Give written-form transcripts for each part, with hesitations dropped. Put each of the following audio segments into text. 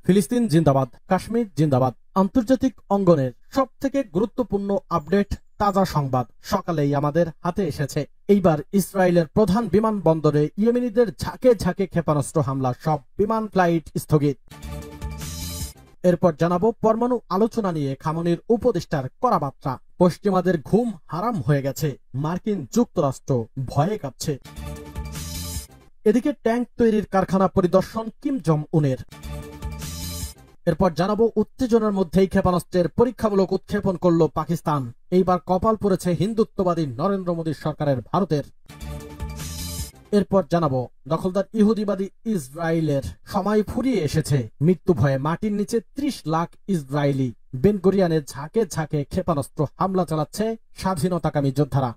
ফিলিস্তিন জিন্দাবাদ, কাশ্মীর জিন্দাবাদ। আন্তর্জাতিক অঙ্গনের সবথেকে গুরুত্বপূর্ণ আপডেট, তাজা সংবাদ সকালেই আমাদের হাতে এসেছে। এইবার ইসরায়েলের প্রধান বিমানবন্দরে ইয়েমেনিদের ঝাঁকে ঝাঁকে ক্ষেপণাস্ত্র হামলা, সব বিমান ফ্লাইট স্থগিত। এরপর জানাবো পরমাণু আলোচনা নিয়ে খামনির উপদেষ্টার কড়া বার্তা। পশ্চিমাদের ঘুম হারাম হয়ে গেছে, মার্কিন যুক্তরাষ্ট্র ভয়ে কাঁপছে। এদিকে ট্যাঙ্ক তৈরির কারখানা পরিদর্শন কিম জং উনের। এরপর জানাবো উত্তেজনার মধ্যেই ক্ষেপণাস্ত্রের পরীক্ষামূলক উৎক্ষেপণ করল পাকিস্তান। এইবার কপাল পড়েছে হিন্দুত্ববাদী নরেন্দ্র মোদী সরকারের ভারতের। এরপর জানাবো দখলদার ইহুদিবাদী ইসরায়েলের সময় ফুরিয়ে এসেছে, মৃত্যু ভয়ে মাটির নিচে 30 লাখ ইসরায়েলি। বেন গুরিয়ানের ঝাঁকে ঝাঁকে ক্ষেপণাস্ত্র হামলা চালাচ্ছে স্বাধীনতাকামী যোদ্ধারা।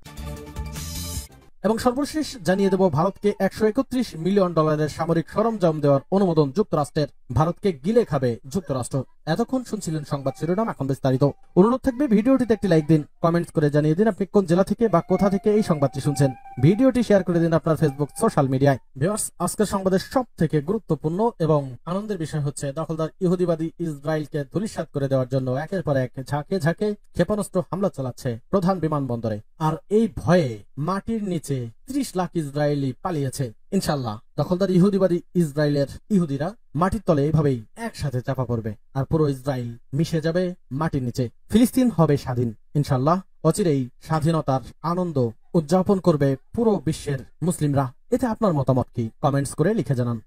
এবং সর্বশেষ জানিয়ে দেব ভারতকে $131 মিলিয়ন সামরিক সরঞ্জাম দেওয়ার অনুমোদন যুক্তরাষ্ট্রের। ভারতকে গিলে খাবে যুক্তরাষ্ট্র। এতক্ষণ শুনছিলেন সংবাদ শিরোনাম, এখন বিস্তারিত। অনুরোধ থাকবে ভিডিওটিতে একটি লাইক দিন, কমেন্টস করে জানিয়ে দিন আপনি কোন জেলা থেকে বা কোথা থেকে এই সংবাদটি শুনছেন। ভিডিওটি শেয়ার করে দিন আপনার ফেসবুক সোশ্যাল মিডিয়ায়। ভিউয়ার্স, আজকের সংবাদের সব থেকে গুরুত্বপূর্ণ এবং আনন্দের বিষয় হচ্ছে দখলদার ইহুদিবাদী ইসরায়েলকে ধূলিসাৎ করে দেওয়ার জন্য একের পর এক ঝাঁকে ঝাঁকে ক্ষেপণাস্ত্র হামলা চালাচ্ছে প্রধান বিমানবন্দরে। আর এই ভয়ে মাটির নিচে 30 লাখ ইসরায়েলি পালিয়েছে। ইনশাল্লাহ দখলদার ইহুদিবাদী ইসরায়েলের ইহুদিরা মাটির তলে এভাবেই একসাথে চাপা পড়বে আর পুরো ইসরায়েল মিশে যাবে মাটির নিচে। ফিলিস্তিন হবে স্বাধীন ইনশাল্লাহ। অচিরেই স্বাধীনতার আনন্দ উদযাপন করবে পুরো বিশ্বের মুসলিমরা। এতে আপনার মতামত কি, কমেন্টস করে লিখে জানান।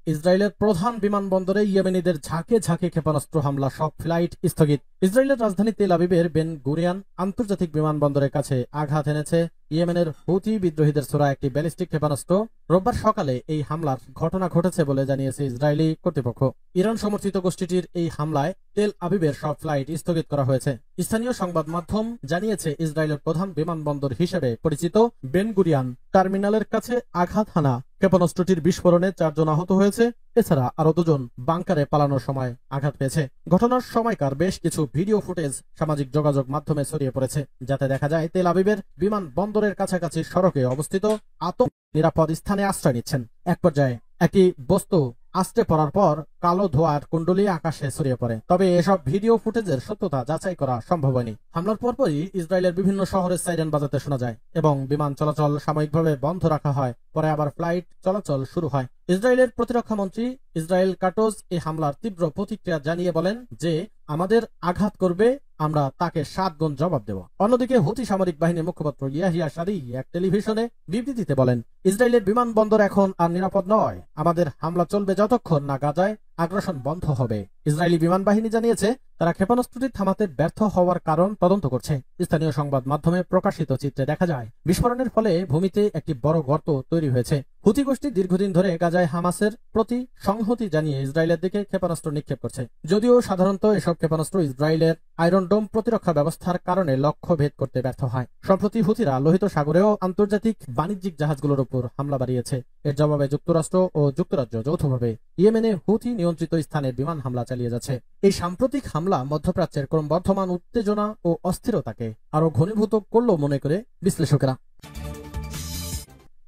ইসরায়েলের প্রধান বিমানবন্দরে ইয়েমেনিদের ঝাঁকে ঝাঁকে ক্ষেপণাস্ত্র হামলা, সব ফ্লাইট স্থগিত। ইসরায়েলের রাজধানী তেল আবিবের বেন গুরিয়ান আন্তর্জাতিক বিমানবন্দরের কাছে আঘাত এনেছে ইয়েমেনের হুতি বিদ্রোহীদের ছোড়া একটি ব্যালিস্টিক ক্ষেপণাস্ত্র। রোববার সকালে এই হামলার ঘটনা ঘটেছে বলে জানিয়েছে ইসরায়েলি কর্তৃপক্ষ। ইরান সমর্থিত গোষ্ঠীটির এই হামলায় তেল আবিবের সব ফ্লাইট স্থগিত করা হয়েছে। স্থানীয় সংবাদ মাধ্যম জানিয়েছে ইসরায়েলের প্রধান বিমানবন্দর হিসেবে পরিচিত বেন গুরিয়ান টার্মিনালের কাছে আঘাত হানা ক্ষেপণাস্ত্রটির বিস্ফোরণে 4 জন আহত হয়েছে। এছাড়া আরো 2 জন বাংকারে পালানোর সময় আঘাত পেয়েছে। ঘটনার সময়কার বেশ কিছু ভিডিও ফুটেজ সামাজিক যোগাযোগ মাধ্যমে ছড়িয়ে পড়েছে, যাতে দেখা যায় তেল আবিবের বিমানবন্দরের কাছাকাছি সড়কে অবস্থিত আতঙ্ক নিরাপদ স্থানে আশ্রয় নিচ্ছেন। এক পর্যায়ে একটি বস্তু আছড়ে পড়ার পর কালো ধোঁয়ার কুণ্ডলী আকাশে ছড়িয়ে পড়ে। তবে এসব ভিডিও ফুটেজের সত্যতা যাচাই করা সম্ভব হয়নি। হামলার পরপরই ইসরায়েলের বিভিন্ন শহরে সাইরেন বাজাতে শোনা যায় এবং বিমান চলাচল সাময়িকভাবে বন্ধ রাখা হয়। পরে আবার ফ্লাইট চলাচল শুরু হয়। ইসরায়েলের প্রতিরক্ষা মন্ত্রী ইসরায়েল কাটোজ এই হামলার তীব্র প্রতিক্রিয়া জানিয়ে বলেন যে আমাদের আঘাত করবে, আমরা তাকে 7 গুণ জবাব দেব। অন্যদিকে হুতি সামরিক বাহিনীর মুখপাত্র ইয়াহিয়া সারি এক টেলিভিশনে বিবৃতিতে বলেন, ইসরায়েলের বিমানবন্দর এখন আর নিরাপদ নয়। আমাদের হামলা চলবে যতক্ষণ না গাজায় আগ্রাসন বন্ধ হবে। ইসরায়েলি বিমান বাহিনী জানিয়েছে তারা ক্ষেপণাস্ত্রটি থামাতে ব্যর্থ হওয়ার কারণ তদন্ত করছে। স্থানীয় সংবাদ মাধ্যমে প্রকাশিত চিত্রে দেখা যায় বিস্ফোরণের ফলে ভূমিতে একটি বড় গর্ত তৈরি হয়েছে। হুতি গোষ্ঠী দীর্ঘদিন ধরে গাজায় হামাসের প্রতি সংহতি জানিয়ে ইসরায়েলের দিকে ক্ষেপণাস্ত্র নিক্ষেপ করছে। যদিও সাধারণত এসব ক্ষেপণাস্ত্র ইসরায়েলের আয়রন ডোম প্রতিরক্ষা ব্যবস্থার কারণে লক্ষ্য ভেদ করতে ব্যর্থ হয়। সম্প্রতি হুতিরা লোহিত সাগরেও আন্তর্জাতিক বাণিজ্যিক জাহাজগুলোর উপর হামলা বাড়িয়েছে। এর জবাবে যুক্তরাষ্ট্র ও যুক্তরাজ্য যৌথভাবে ইয়েমেনে হুতি নিয়ন্ত্রিত স্থানে বিমান হামলা চালিয়ে যাচ্ছে। এই সাম্প্রতিক হামলা মধ্যপ্রাচ্যের ক্রমবর্ধমান উত্তেজনা ও অস্থিরতাকে আরো ঘনীভূত করল মনে করে বিশ্লেষকেরা।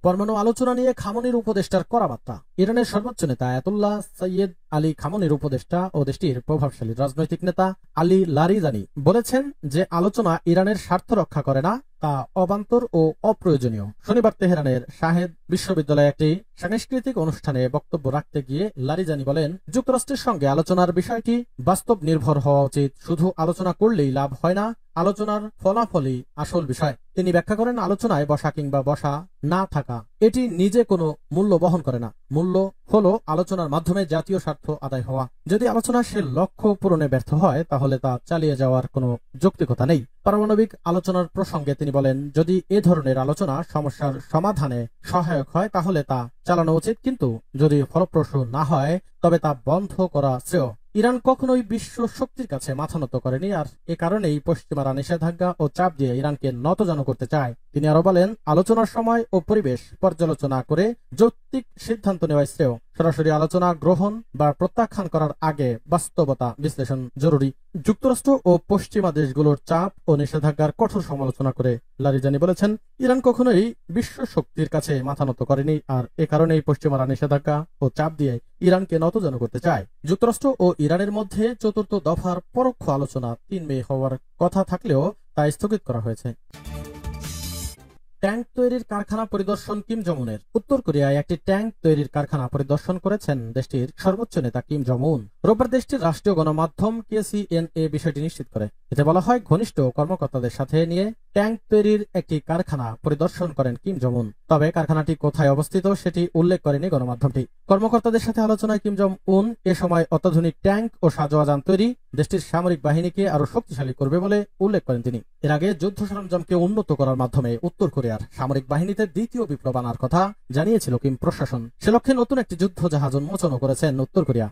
পরমাণু আলোচনা নিয়ে খামনির উপদেষ্টার কড়া বার্তা। ইরানের সর্বোচ্চ নেতা আয়াতুল্লাহ সৈয়দ আলী খামনির উপদেষ্টা ও দেশটির প্রভাবশালী রাজনৈতিক নেতা আলী লারিজানি বলেছেন যে আলোচনা ইরানের স্বার্থ রক্ষা করে না, তা অবান্তর ও অপ্রয়োজনীয়। শনিবার তেহরানের শাহেদ বিশ্ববিদ্যালয়ে একটি সাংস্কৃতিক অনুষ্ঠানে বক্তব্য রাখতে গিয়ে লারিজানি বলেন, যুক্তরাষ্ট্রের সঙ্গে আলোচনার বিষয়টি বাস্তব নির্ভর হওয়া উচিত। শুধু আলোচনা করলেই লাভ হয় না, আলোচনার ফলাফলই আসল বিষয়। তিনি ব্যাখ্যা করেন, আলোচনায় বসা কিংবা বসা না থাকা এটি নিজে কোনো মূল্য বহন করে না। মূল্য হলো আলোচনার মাধ্যমে জাতীয় স্বার্থ আদায় হওয়া। যদি আলোচনা সে লক্ষ্য পূরণে ব্যর্থ হয় তাহলে তা চালিয়ে যাওয়ার কোনো যৌক্তিকতা নেই। পারমাণবিক আলোচনার প্রসঙ্গে তিনি বলেন, যদি এ ধরনের আলোচনা সমস্যার সমাধানে সহায়ক হয় তাহলে তা চালানো উচিত, কিন্তু যদি ফলপ্রসূ না হয় তবে তা বন্ধ করা শ্রেয়। ইরান কখনোই বিশ্ব শক্তির কাছে মাথা নত করেনি, আর এ কারণেই পশ্চিমারা নিষেধাজ্ঞা ও চাপ দিয়ে ইরানকে নতজানু করতে চায়। তিনি আরো বলেন, আলোচনার সময় ও পরিবেশ পর্যালোচনা করে যৌক্তিক সিদ্ধান্ত নেওয়া শ্রেয়। সরাসরি আলোচনা গ্রহণ বা প্রত্যাখ্যান করার আগে বাস্তবতা বিশ্লেষণ জরুরি। যুক্তরাষ্ট্র ও পশ্চিমা দেশগুলোর চাপ ও নিষেধাজ্ঞার কঠোর সমালোচনা করে লারিজানি বলেছেন, ইরান কখনোই বিশ্ব শক্তির কাছে মাথা নত করেনি, আর এ কারণেই পশ্চিমারা নিষেধাজ্ঞা ও চাপ দিয়ে ইরানকে নতজান করতে চায়। যুক্তরাষ্ট্র ও ইরানের মধ্যে চতুর্থ দফার পরোক্ষ আলোচনা 3 মে হওয়ার কথা থাকলেও তা স্থগিত করা হয়েছে। ট্যাঙ্ক তৈরির কারখানা পরিদর্শন কিম জং উনের। উত্তর কোরিয়ায় একটি ট্যাঙ্ক তৈরির কারখানা পরিদর্শন করেছেন দেশটির সর্বোচ্চ নেতা কিম জং উন। রোববার দেশটির রাষ্ট্রীয় গণমাধ্যম KCNA বিষয়টি নিশ্চিত করে। এতে বলা হয়, ঘনিষ্ঠ কর্মকর্তাদের সাথে নিয়ে ট্যাঙ্ক তৈরির একটি কারখানা পরিদর্শন করেন কিম জং উন। তবে কারখানাটি কোথায় অবস্থিত সেটি উল্লেখ করেনি গণমাধ্যমটি। কর্মকর্তাদের সাথে আলোচনায় কিম জং উন এ সময় অত্যাধুনিক ট্যাঙ্ক ও সাজোয়াজান তৈরি দেশটির সামরিক বাহিনীকে আরো শক্তিশালী করবে বলে উল্লেখ করেন তিনি। এর আগে যুদ্ধ সরঞ্জামকে উন্নত করার মাধ্যমে উত্তর কোরিয়ার সামরিক বাহিনীতে দ্বিতীয় বিপ্লব আনার কথা জানিয়েছিল কিম প্রশাসন। সে লক্ষ্যে নতুন একটি যুদ্ধ জাহাজ উন্মোচনও করেছেন উত্তর কোরিয়া।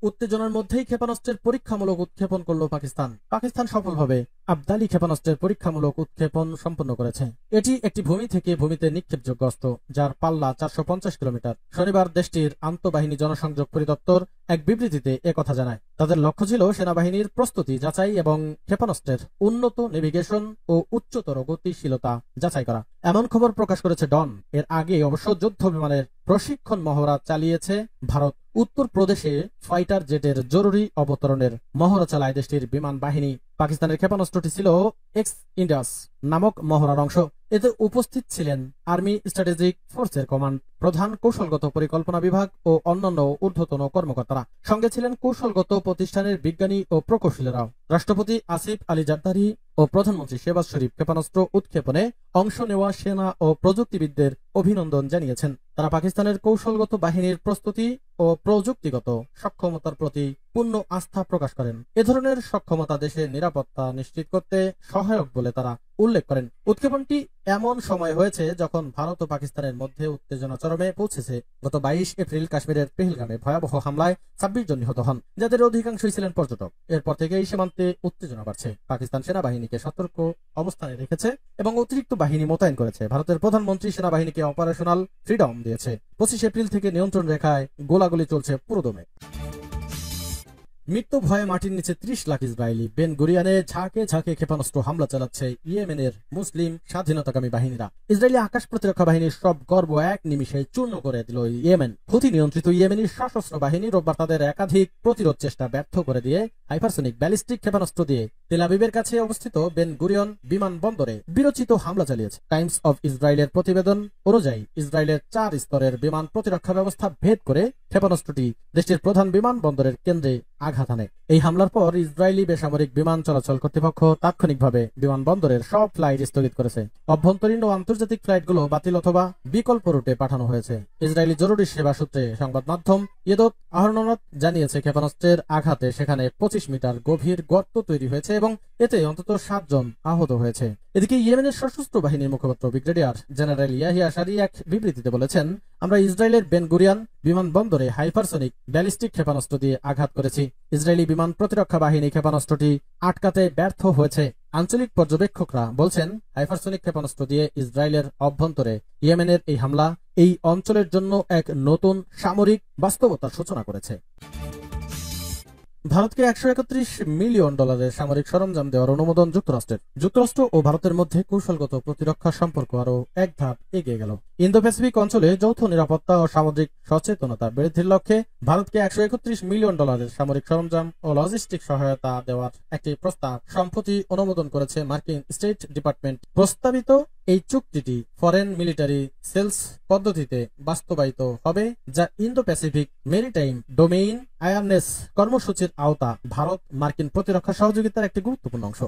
উত্তেজনার মধ্যেই ক্ষেপণাস্ত্রের পরীক্ষামূলক উৎক্ষেপণ করল পাকিস্তান। পাকিস্তান সফলভাবে আবদালি ক্ষেপণাস্ত্রের পরীক্ষামূলক উৎক্ষেপণ সম্পন্ন করেছে। এটি একটি ভূমি থেকে ভূমিতে নিক্ষেপযোগ্য অস্ত্র, যার পাল্লা 450 কিলোমিটার। শনিবার দেশটির আন্তঃবাহিনী জনসংযোগ পরিদপ্তর এক বিবৃতিতে একথা জানায়। তাদের লক্ষ্য ছিল সেনাবাহিনীর প্রস্তুতি যাচাই এবং ক্ষেপণাস্ত্রের উন্নত নেভিগেশন ও উচ্চতর গতিশীলতা যাচাই করা, এমন খবর প্রকাশ করেছে ডন। এর আগে অবশ্য যুদ্ধ বিমানের প্রশিক্ষণ মহড়া চালিয়েছে ভারত। উত্তর প্রদেশে ফাইটার জেটের জরুরি অবতরণের মহড়া চালায় দেশটির বিমান বাহিনী। পাকিস্তানের ক্ষেপণাস্ত্রটি ছিল এক্স ইন্ডাস নামক মহড়ার অংশ। এতে উপস্থিত ছিলেন আর্মি স্ট্র্যাটেজিক ফোর্সের কমান্ড প্রধান, কৌশলগত পরিকল্পনা বিভাগ ও অন্যান্য ঊর্ধ্বতন কর্মকর্তারা। সঙ্গে ছিলেন কৌশলগত প্রতিষ্ঠানের বিজ্ঞানী ও প্রকৌশলীরাও। রাষ্ট্রপতি আসিফ আলী জারদারি ও প্রধানমন্ত্রী শেহবাজ শরীফ ক্ষেপণাস্ত্র উৎক্ষেপণে অংশ নেওয়া সেনা ও প্রযুক্তিবিদদের অভিনন্দন জানিয়েছেন। তারা পাকিস্তানের কৌশলগত বাহিনীর প্রস্তুতি ও প্রযুক্তিগত সক্ষমতার প্রতি পূর্ণ আস্থা প্রকাশ করেন। এ ধরনের সক্ষমতা দেশের নিরাপত্তা নিশ্চিত করতে সহায়ক বলে তারা উল্লেখ করেন। উৎক্ষেপণটি এমন সময় হয়েছে যখন ভারত ও পাকিস্তানের মধ্যে উত্তেজনা চরমে পৌঁছেছে। গত 22 এপ্রিল কাশ্মীরের পেহেলগামে ভয়াবহ হামলায় 26 জন নিহত হন, যাদের অধিকাংশই ছিলেন পর্যটক। এরপর থেকে এই সীমান্তে উত্তেজনা বাড়ছে। পাকিস্তান সেনাবাহিনীকে সতর্ক অবস্থানে রেখেছে এবং অতিরিক্ত বাহিনী মোতায়েন করেছে। ভারতের প্রধানমন্ত্রী সেনাবাহিনীকে অপারেশনাল ফ্রিডম দিয়েছে। 25 এপ্রিল থেকে নিয়ন্ত্রণ রেখায় গোলাগুলি চলছে পুরোদমে। মৃত্যু ভয়ে মাটির নিচে 30 লাখ ইসরায়েলি। বেন গুরিয়ানে ঝাঁকে ঝাঁকে ক্ষেপণাস্ত্র হামলা চালাচ্ছে ইয়েমেনের মুসলিম স্বাধীনতাকামী বাহিনীরা। ইসরায়েলি আকাশ প্রতিরক্ষা বাহিনীর সব গর্ব এক নিমিষে চূর্ণ করে দিল ইয়েমেন। হুথি নিয়ন্ত্রিত ইয়েমেনের সশস্ত্র বাহিনী রোববার তাদের একাধিক প্রতিরোধ চেষ্টা ব্যর্থ করে দিয়ে হাইপারসনিক ব্যালিস্টিক ক্ষেপণাস্ত্র দিয়ে তেল আবিবের কাছে অবস্থিত বেন গুরিয়ন বিমানবন্দরে বিরচিত হামলা চালিয়েছে। টাইমস অব ইসরায়েলের প্রতিবেদন অনুযায়ী ইসরায়েলের 4 স্তরের বিমান প্রতিরক্ষা ব্যবস্থা ভেদ করে ক্ষেপণাস্ত্রটি দেশটির প্রধান বিমানবন্দরের কেন্দ্রে আঘাত হানে। এই হামলার পর ইসরায়েলি বেসামরিক বিমান চলাচল কর্তৃপক্ষ তাৎক্ষণিকভাবে বিমানবন্দরের সব ফ্লাইট স্থগিত করেছে। অভ্যন্তরীণ ও আন্তর্জাতিক ফ্লাইটগুলো বাতিল অথবা বিকল্প রুটে পাঠানো হয়েছে। ইসরায়েলি জরুরি সেবা সূত্রে সংবাদ মাধ্যম ইয়েদোত আহরনোত জানিয়েছে, ক্ষেপণাস্ত্রের আঘাতে সেখানে 25 মিটার গভীর গর্ত তৈরি হয়েছে এবং এতে অন্তত 7 জন আহত হয়েছে। এদিকে ইয়েমেনের সশস্ত্র বাহিনীর মুখপাত্র ব্রিগেডিয়ার জেনারেল ইয়াহিয়া সারি এক বিবৃতিতে বলেছেন, আমরা ইসরায়েলের বেন গুরিয়ান বিমানবন্দরে হাইপারসনিক ব্যালিস্টিক ক্ষেপণাস্ত্র দিয়ে আঘাত করেছি। ইসরায়েলি বিমান প্রতিরক্ষা বাহিনী ক্ষেপণাস্ত্রটি আটকাতে ব্যর্থ হয়েছে। আঞ্চলিক পর্যবেক্ষকরা বলছেন, হাইপারসনিক ক্ষেপণাস্ত্র দিয়ে ইসরায়েলের অভ্যন্তরে ইয়েমেনের এই হামলা এই অঞ্চলের জন্য এক নতুন সামরিক বাস্তবতার সূচনা করেছে। ভারতকে $131 মিলিয়ন সামরিক সরঞ্জাম দেওয়ার অনুমোদন যুক্তরাষ্ট্রের। যুক্তরাষ্ট্র ও ভারতের মধ্যে কৌশলগত প্রতিরক্ষা সম্পর্ক আরো এক ধাপ এগিয়ে গেল। ইন্দো প্যাসিফিক অঞ্চলে যৌথ নিরাপত্তা ও সামুদ্রিক সচেতনতা বৃদ্ধির লক্ষ্যে ভারতকে $131 মিলিয়ন সামরিক সরঞ্জাম ও লজিস্টিক সহায়তা দেওয়ার একটি প্রস্তাব সম্প্রতি অনুমোদন করেছে মার্কিন স্টেট ডিপার্টমেন্ট। প্রস্তাবিত এই চুক্তিটি ফরেন মিলিটারি সেলস পদ্ধতিতে বাস্তবায়িত হবে, যা Indo Pacific maritime domain awareness কর্মসূচির আওতা। ভারত মার্কিন প্রতিরক্ষা সহযোগিতার একটি গুরুত্বপূর্ণ অংশ।